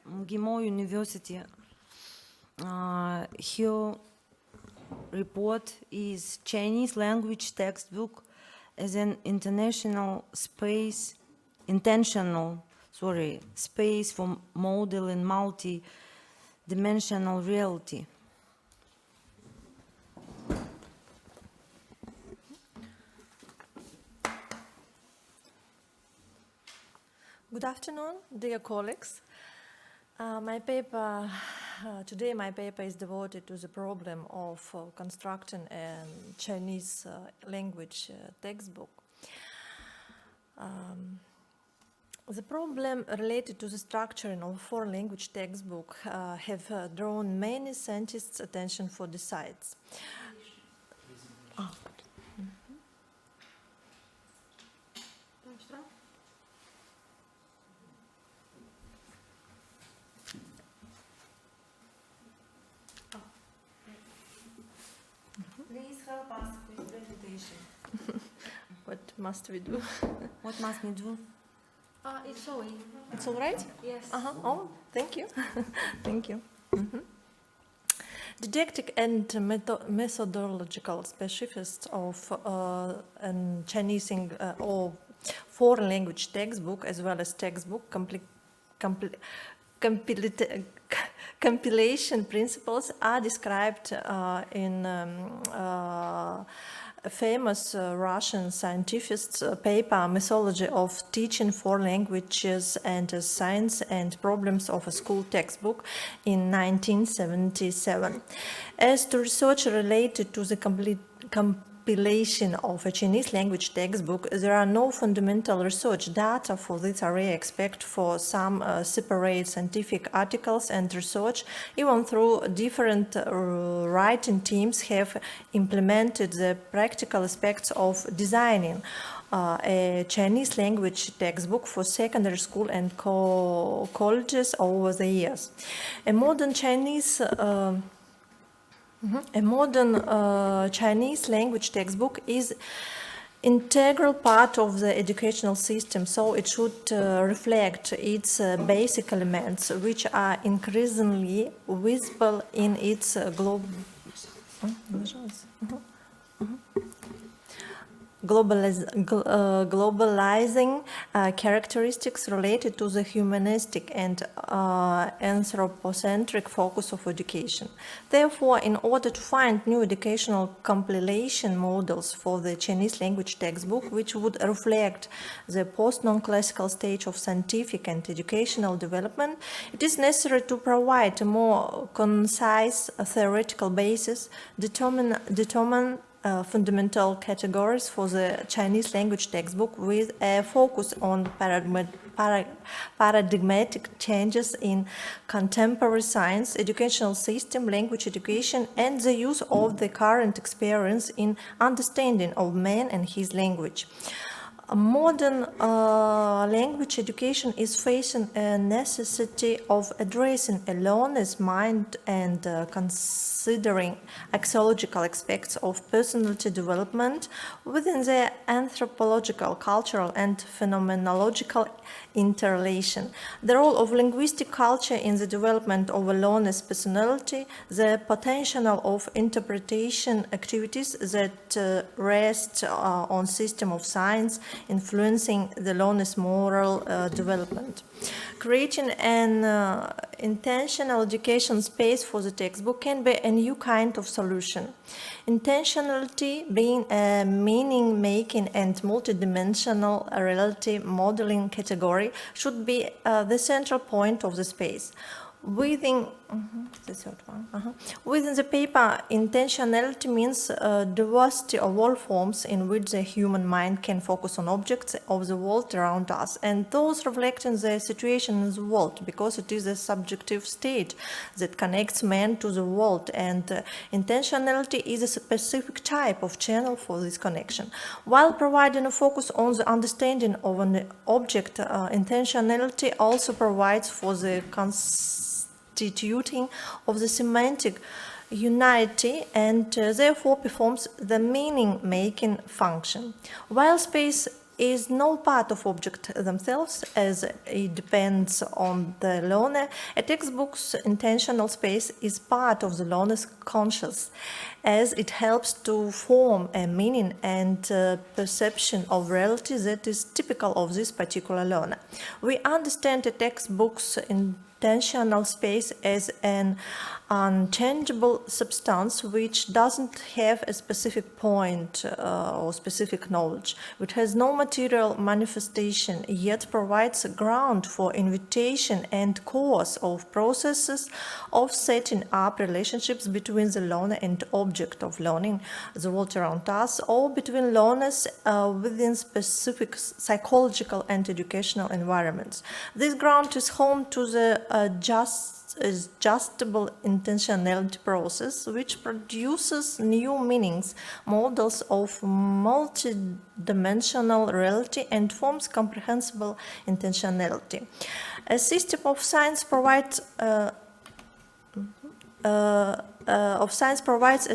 MGIMO University. Her report is Chinese language textbook as an intentional space for modeling multi-dimensional reality. Good afternoon, dear colleagues. Today my paper is devoted to the problem of constructing a Chinese language textbook. The problem related to the structuring of a foreign language textbook have drawn many scientists' attention for the sites. Please help us with presentation. What must we do? What must we do? It's all. It's all right? Yes. Oh, thank you. Thank you. Didactic and methodological specifics of Chinese or foreign language textbook, as well as textbook compilation principles, are described in a famous Russian scientist's paper, Methodology of Teaching Foreign Languages and Science and Problems of a School Textbook in 1977. As to research related to the compilation of a Chinese language textbook, there are no fundamental research data for this area except for some separate scientific articles and research, even though different writing teams have implemented the practical aspects of designing a Chinese language textbook for secondary school and colleges over the years. A modern Chinese Chinese language textbook is integral part of the educational system, so it should reflect its basic elements, which are increasingly visible in its globalizing characteristics related to the humanistic and anthropocentric focus of education. Therefore, in order to find new educational compilation models for the Chinese language textbook, which would reflect the post-non-classical stage of scientific and educational development, it is necessary to provide a more concise theoretical basis, determine fundamental categories for the Chinese language textbook with a focus on paradigmatic changes in contemporary science, educational system, language education, and the use of the current experience in understanding of man and his language. Modern language education is facing a necessity of addressing a learner's mind and considering axiological aspects of personality development within the anthropological, cultural, and phenomenological interrelation. The role of linguistic culture in the development of a learner's personality, the potential of interpretation activities that rest on system of science, influencing the learner's moral development. Creating an intentional education space for the textbook can be a new kind of solution. Intentionality being a meaning-making and multidimensional reality modeling category should be the central point of the space. Within the paper, intentionality means diversity of all forms in which the human mind can focus on objects of the world around us, and those reflecting the situation in the world, because it is a subjective state that connects man to the world, and intentionality is a specific type of channel for this connection. While providing a focus on the understanding of an object, intentionality also provides for the constituting of the semantic unity and therefore performs the meaning-making function. While space is no part of object themselves, as it depends on the learner. A textbook's intentional space is part of the learner's conscious, as it helps to form a meaning and perception of reality that is typical of this particular learner. We understand a textbook's intentional space as an unchangeable substance which doesn't have a specific point or specific knowledge, which has no material manifestation, yet provides a ground for invitation and course of processes of setting up relationships between the learner and object of learning, the world around us, or between learners within specific psychological and educational environments. This ground is home to the adjustable intentionality process, which produces new meanings, models of multidimensional reality, and forms comprehensible intentionality. A system of science provides a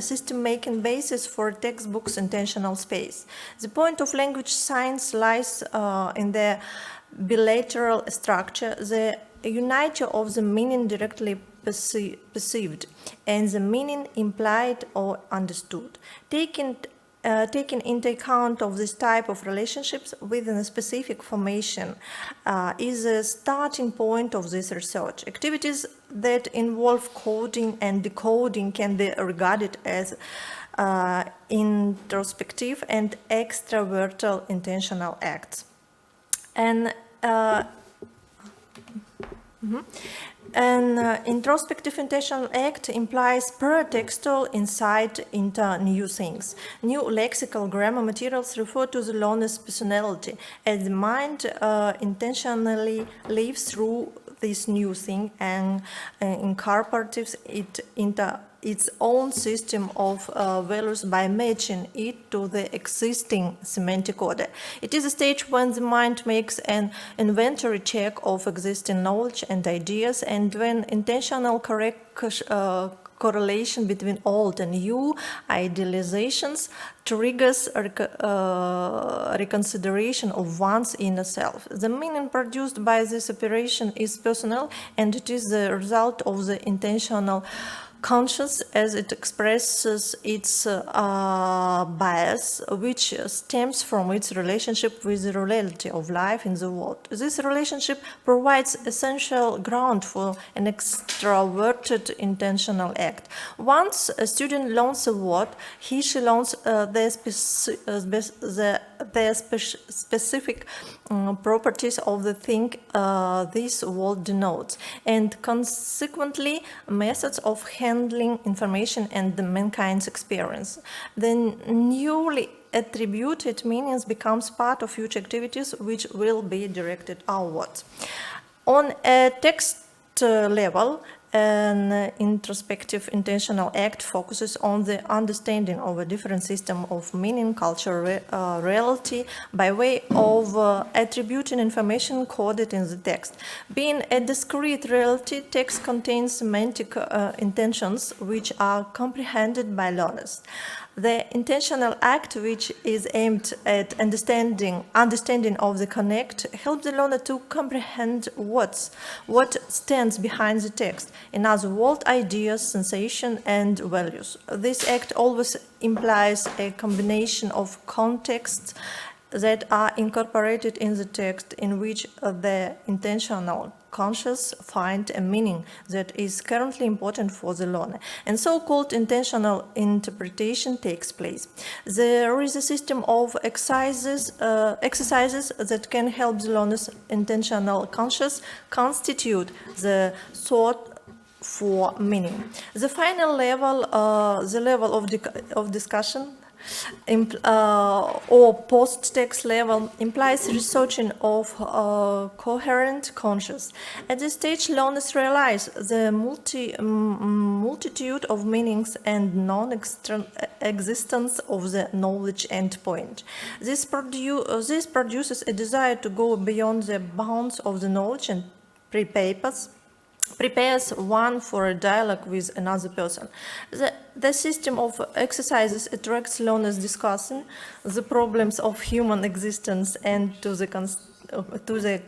system-making basis for textbooks' intentional space. The point of language science lies in the bilateral structure, the unity of the meaning directly perceived and the meaning implied or understood. Taking into account of this type of relationships within a specific formation is a starting point of this research. Activities that involve coding and decoding can be regarded as introspective and extravertal intentional acts. And An introspective intentional act implies paratextual insight into new things. New lexical grammar materials refer to the learner's personality, as the mind intentionally lives through this new thing and incorporates it into its own system of values by matching it to the existing semantic order. It is a stage when the mind makes an inventory check of existing knowledge and ideas, and when intentional correlation between old and new idealizations triggers reconsideration of one's inner self. The meaning produced by this operation is personal, and it is the result of the intentional conscious as it expresses its bias, which stems from its relationship with the reality of life in the world. This relationship provides essential ground for an extroverted intentional act. Once a student learns a word, she learns the specific properties of the thing this word denotes, and consequently methods of handling information and the mankind's experience. The newly attributed meanings becomes part of future activities which will be directed outwards. On a text level, an introspective intentional act focuses on the understanding of a different system of meaning, culture, reality by way of attributing information coded in the text. Being a discrete reality, text contains semantic intentions which are comprehended by learners. The intentional act, which is aimed at understanding of the connect, helps the learner to comprehend what stands behind the text. In other words, ideas, sensation, and values. This act always implies a combination of contexts that are incorporated in the text, in which the intentional conscious find a meaning that is currently important for the learner, and so-called intentional interpretation takes place. There is a system of exercises that can help the learner's intentional conscious constitute the thought for meaning. The final level, the level of discussion or post-text level, implies researching of coherent conscious. At this stage, learners realize the multitude of meanings and non-existence of the knowledge endpoint. This produces a desire to go beyond the bounds of the knowledge and pre-papers prepares one for a dialogue with another person. The system of exercises attracts learners discussing the problems of human existence and to the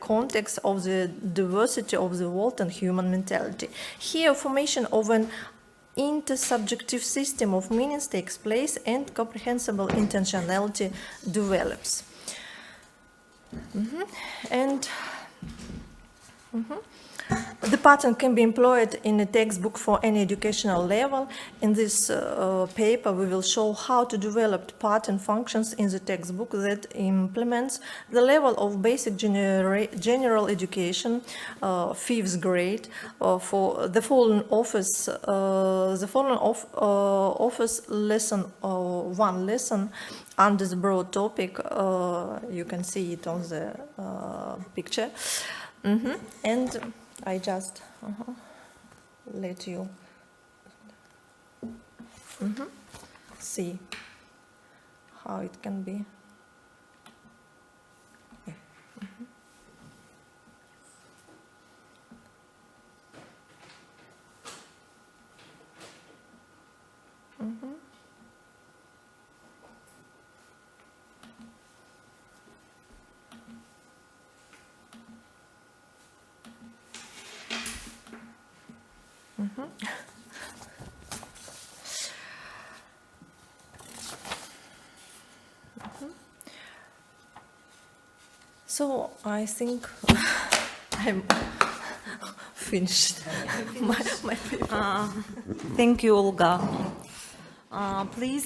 context of the diversity of the world and human mentality. Here, formation of an intersubjective system of meanings takes place and comprehensible intentionality develops. The pattern can be employed in a textbook for any educational level. In this paper, we will show how to develop pattern functions in the textbook that implements the level of basic general education, 5th grade, for the following office. Office lesson, one lesson under the broad topic. You can see it on the picture. And I just let you see how it can be. So I think I'm finished. My paper. Thank you, Olga. Please